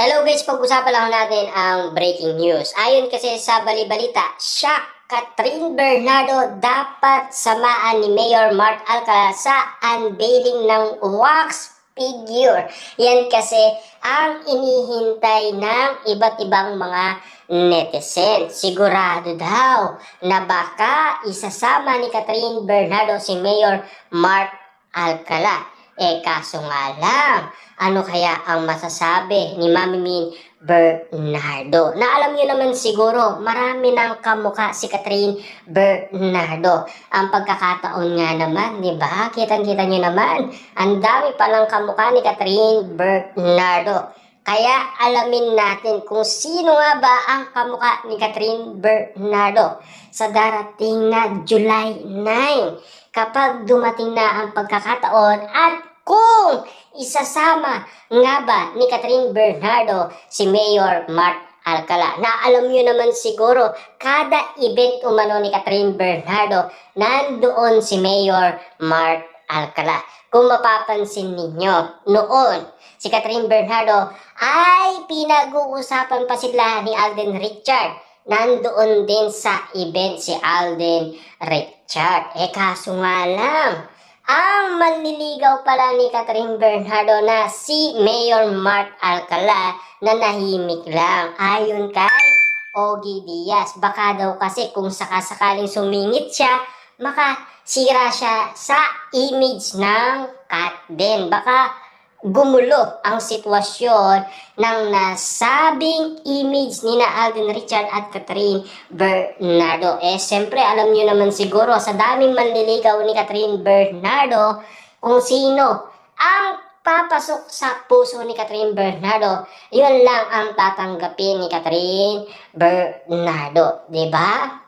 Hello guys, pag-usapan lang natin ang breaking news. Ayon kasi sa balibalita, Catherine Bernardo dapat samaan ni Mayor Mark Alcala sa unveiling ng wax figure. Yan kasi ang inihintay ng iba't ibang mga netizen. Sigurado daw na baka isasama ni Catherine Bernardo si Mayor Mark Alcala. Kaso nga lang, ano kaya ang masasabi ni Mami Min Bernardo? Na alam niyo naman siguro, marami ng kamukha si Catherine Bernardo. Ang pagkakataon nga naman, di ba? Kitang-kita niyo naman, ang dami palang kamukha ni Catherine Bernardo. Kaya alamin natin kung sino nga ba ang kamukha ni Catherine Bernardo sa darating na July 9 kapag dumating na ang pagkakataon at kung isasama nga ba ni Catherine Bernardo si Mayor Mark Alcala. Na alam nyo naman siguro, kada event umano ni Catherine Bernardo, nandoon si Mayor Mark Alcala. Kung mapapansin ninyo, noon, si Catherine Bernardo ay pinag-uusapan pa sila ni Alden Richard. Nandoon din sa event si Alden Richard. Kaso nga lang, ang manliligaw pala ni Catherine Bernardo na si Mayor Mark Alcala na nahimik lang. Ayon kay Ogie Diaz, baka daw kasi kung sakasakaling sumingit siya, makasira siya sa image ng Kat din. Baka gumulo ang sitwasyon ng nasabing image ni na Alden Richard at Catherine Bernardo. Siyempre, alam niyo naman siguro sa daming manliligaw ni Catherine Bernardo kung sino ang papasok sa puso ni Catherine Bernardo, yun lang ang tatanggapin ni Catherine Bernardo. Diba?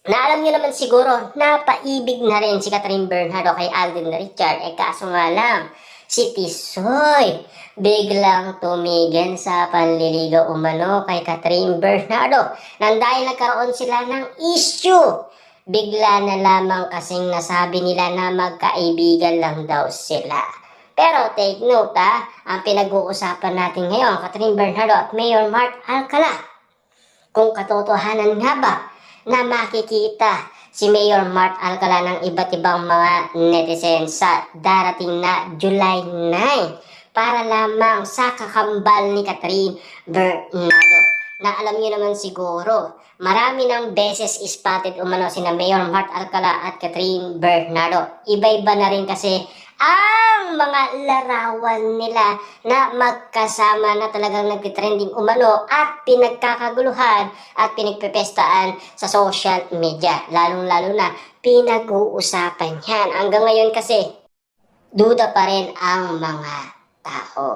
Na alam niyo naman siguro, napaibig na rin si Catherine Bernardo kay Alden Richard. Kaso nga lang, si Tisoy biglang tumigil sa panliligaw umano kay Catherine Bernardo nang dahil nagkaroon sila ng issue. Bigla na lamang kasing nasabi nila na magkaibigan lang daw sila. Pero take note ang pinag-uusapan natin ngayon, Catherine Bernardo at Mayor Mark Alcala. Kung katotohanan nga ba na makikita si Mayor Mark Alcala ng iba't ibang mga netizens sa darating na July 9 para lamang sa kakambal ni Catherine Bernardo. Na alam niyo naman siguro, marami ng beses spotted umano sina Mayor Mark Alcala at Catherine Bernardo. Iba-iba na rin kasi ang mga larawan nila na magkasama na talagang nagtitrending umano at pinagkakaguluhan at pinagpepestaan sa social media. Lalong-lalo na pinag-uusapan yan. Hanggang ngayon kasi, duda pa rin ang mga tao.